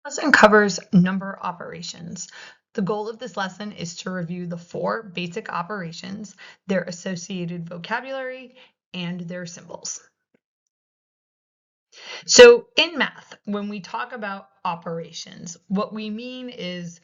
Lesson covers number operations. The goal of this lesson is to review the 4 basic operations, their associated vocabulary, and their symbols. So in math, when we talk about operations, what we mean is,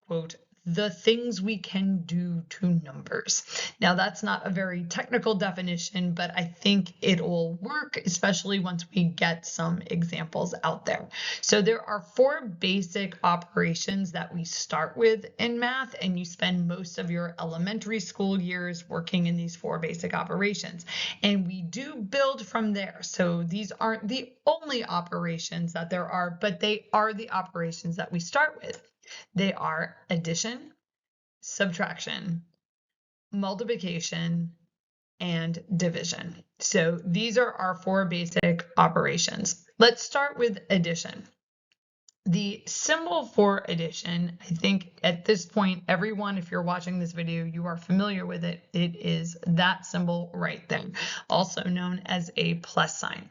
quote, the things we can do to numbers. Now, that's not a very technical definition, but I think it will work, especially once we get some examples out there. So there are 4 basic operations that we start with in math, and you spend most of your elementary school years working in these 4 basic operations. And we do build from there. So these aren't the only operations that there are, but they are the operations that we start with. They are addition, subtraction, multiplication, and division. So these are our 4 basic operations. Let's start with addition. The symbol for addition, I think at this point, everyone, if you're watching this video, you are familiar with it. It is that symbol right there, also known as a plus sign.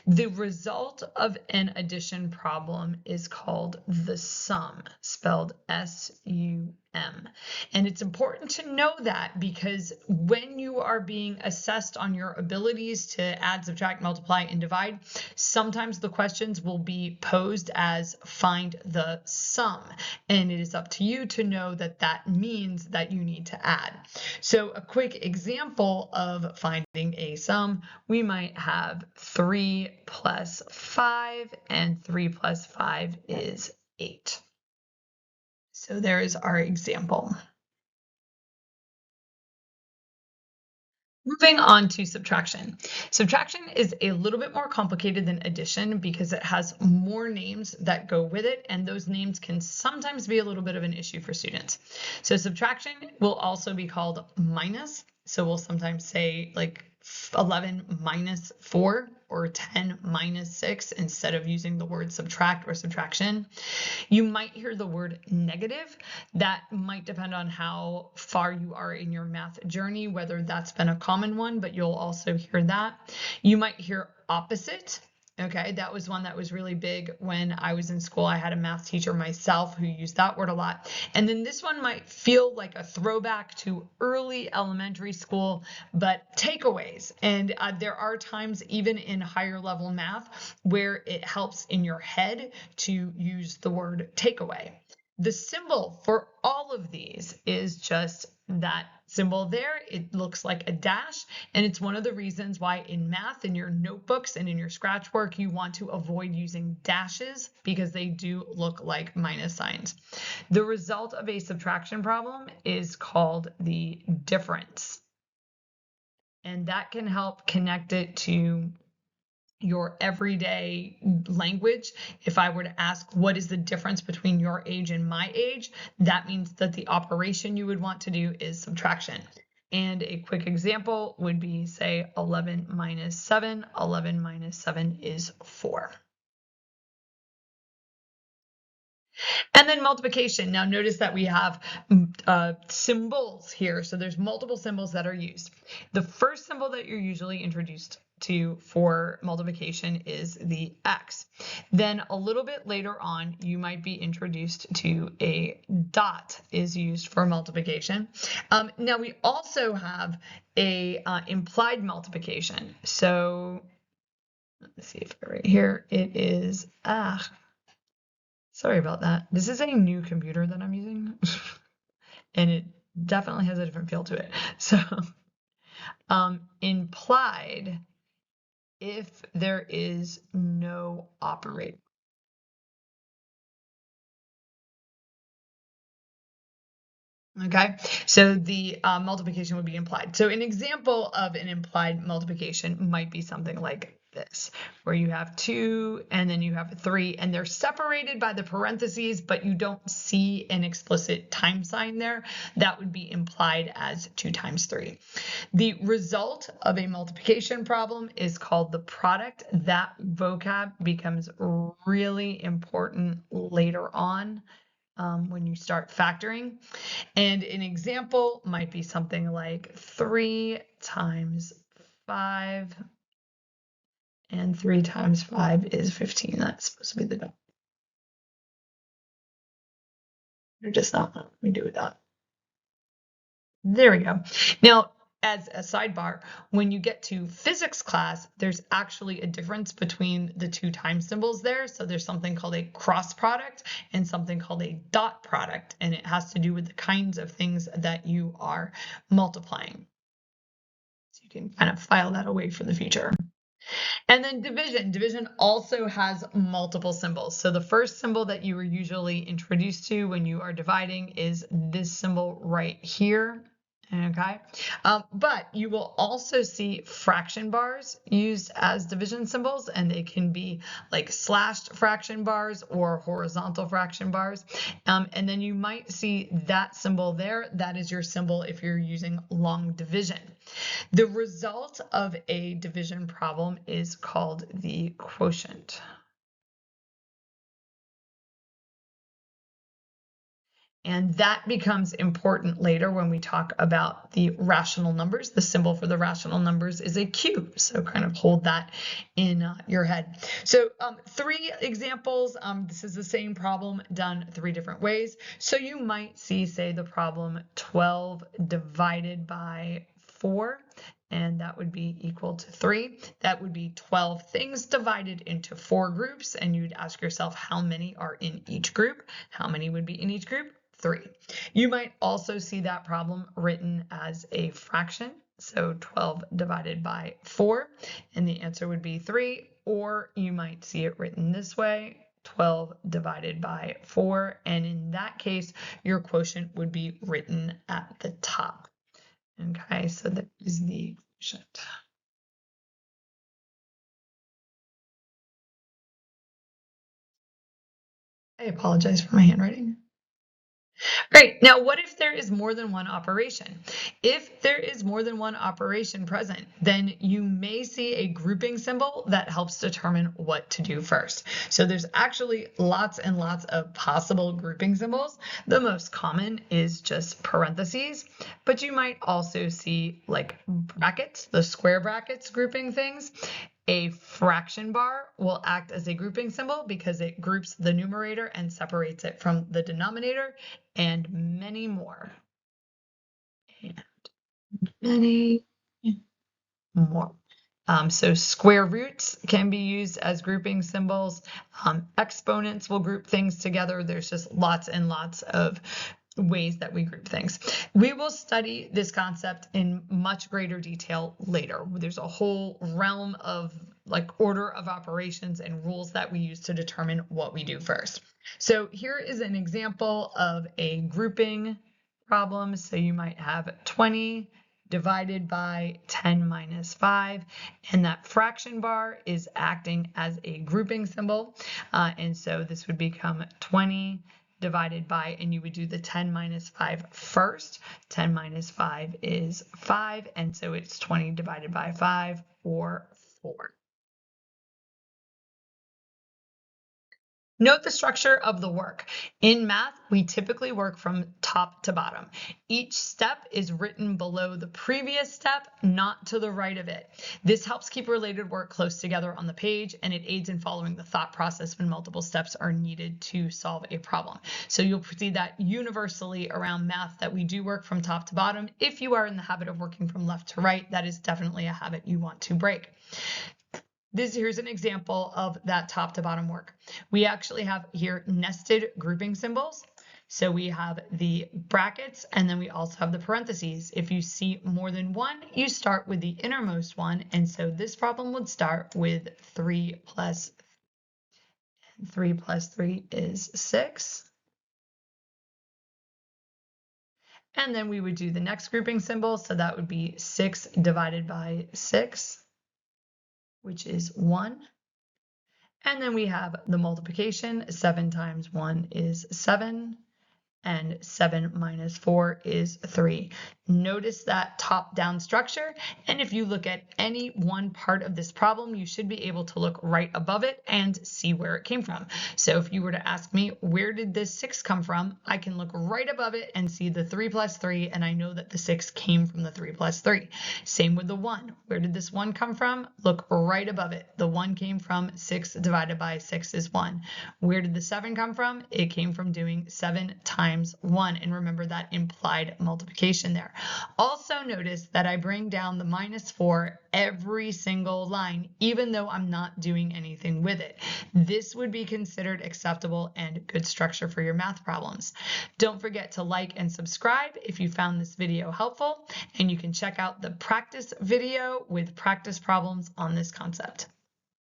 The result of an addition problem is called the sum, spelled S-U-M. And it's important to know that because when you are being assessed on your abilities to add, subtract, multiply, and divide, sometimes the questions will be posed as find the sum. And it is up to you to know that that means that you need to add. So a quick example of finding a sum, we might have 3 plus 5, and 3 plus 5 is 8. So there is our example. Moving on to subtraction. Subtraction is a little bit more complicated than addition because it has more names that go with it, and those names can sometimes be a little bit of an issue for students. So subtraction will also be called minus. So we'll sometimes say like 11 minus 4 or 10 minus 6 instead of using the word subtract or subtraction. You might hear the word negative. That might depend on how far you are in your math journey, whether that's been a common one, but you'll also hear that. You might hear opposite. Okay, that was one that was really big when I was in school. I had a math teacher myself who used that word a lot. And then this one might feel like a throwback to early elementary school, but takeaways. And there are times even in higher level math where it helps in your head to use the word takeaway. The symbol for all of these is just that symbol there. It looks like a dash, and it's one of the reasons why in math, in your notebooks and in your scratch work, you want to avoid using dashes because they do look like minus signs. The result of a subtraction problem is called the difference, and that can help connect it to your everyday language. If I were to ask what is the difference between your age and my age, that means that the operation you would want to do is subtraction. And a quick example would be, say, 11 minus 7. 11 minus 7 is 4. And then multiplication. Now notice that we have symbols here. So there's multiple symbols that are used. The first symbol that you're usually introduced to for multiplication is the X. Then a little bit later on, you might be introduced to a dot is used for multiplication. Now we also have a implied multiplication. So let's see if right here it is, sorry about that. This is a new computer that I'm using, and it definitely has a different feel to it. So implied if there is no operator. Okay, so the multiplication would be implied. So an example of an implied multiplication might be something like this, where you have 2 and then you have 3, and they're separated by the parentheses, but you don't see an explicit time sign there. That would be implied as 2 times 3. The result of a multiplication problem is called the product. That vocab becomes really important later on. When you start factoring. And an example might be something like 3 times 5, and 3 times 5 is 15. That's supposed to be the They're just not. Let me do that. There we go. Now, as a sidebar, when you get to physics class, there's actually a difference between the two time symbols there. So there's something called a cross product and something called a dot product, and it has to do with the kinds of things that you are multiplying. So you can kind of file that away for the future. And then division. Division also has multiple symbols. So the first symbol that you were usually introduced to when you are dividing is this symbol right here. Okay, but you will also see fraction bars used as division symbols, and they can be like slashed fraction bars or horizontal fraction bars. And then you might see that symbol there. That is your symbol if you're using long division. The result of a division problem is called the quotient. And that becomes important later when we talk about the rational numbers. The symbol for the rational numbers is a Q. So kind of hold that in your head. So 3 examples. This is the same problem done 3 different ways. So you might see, say, the problem 12 divided by 4. And that would be equal to 3. That would be 12 things divided into 4 groups. And you'd ask yourself how many are in each group. How many would be in each group? 3. You might also see that problem written as a fraction. So 12 divided by 4, and the answer would be 3. Or you might see it written this way, 12 divided by 4. And in that case, your quotient would be written at the top. Okay, so that is the quotient. I apologize for my handwriting. Great. Now, what if there is more than one operation? If there is more than one operation present, then you may see a grouping symbol that helps determine what to do first. So there's actually lots and lots of possible grouping symbols. The most common is just parentheses, but you might also see like brackets, the square brackets grouping things. A fraction bar will act as a grouping symbol because it groups the numerator and separates it from the denominator, and many more. And many more. So square roots can be used as grouping symbols. Exponents will group things together. There's just lots and lots of ways that we group things. We will study this concept in much greater detail later. There's a whole realm of like order of operations and rules that we use to determine what we do first. So here is an example of a grouping problem. So you might have 20 divided by 10 minus 5, and that fraction bar is acting as a grouping symbol. And so this would become 20 divided by, and you would do the 10 minus 5 first. 10 minus 5 is 5, and so it's 20 divided by 5, or 4. Note the structure of the work. In math, we typically work from top to bottom. Each step is written below the previous step, not to the right of it. This helps keep related work close together on the page, and it aids in following the thought process when multiple steps are needed to solve a problem. So you'll see that universally around math that we do work from top to bottom. If you are in the habit of working from left to right, that is definitely a habit you want to break. Here's an example of that top to bottom work. We actually have here nested grouping symbols. So we have the brackets, and then we also have the parentheses. If you see more than one, you start with the innermost one. And so this problem would start with 3 plus 3 plus 3 is 6. And then we would do the next grouping symbol. So that would be 6 divided by 6, which is 1. And then we have the multiplication. 7 times 1 is 7. And 7 minus 4 is 3. Notice that top-down structure, and if you look at any one part of this problem, you should be able to look right above it and see where it came from. So if you were to ask me, where did this 6 come from? I can look right above it and see the 3 plus 3, and I know that the 6 came from the 3 plus 3. Same with the 1. Where did this 1 come from? Look right above it. The 1 came from 6 divided by 6 is 1. Where did the 7 come from? It came from doing 7 times times 1. And remember that implied multiplication there. Also notice that I bring down the -4 every single line, even though I'm not doing anything with it. This would be considered acceptable and good structure for your math problems. Don't forget to like and subscribe if you found this video helpful, and you can check out the practice video with practice problems on this concept.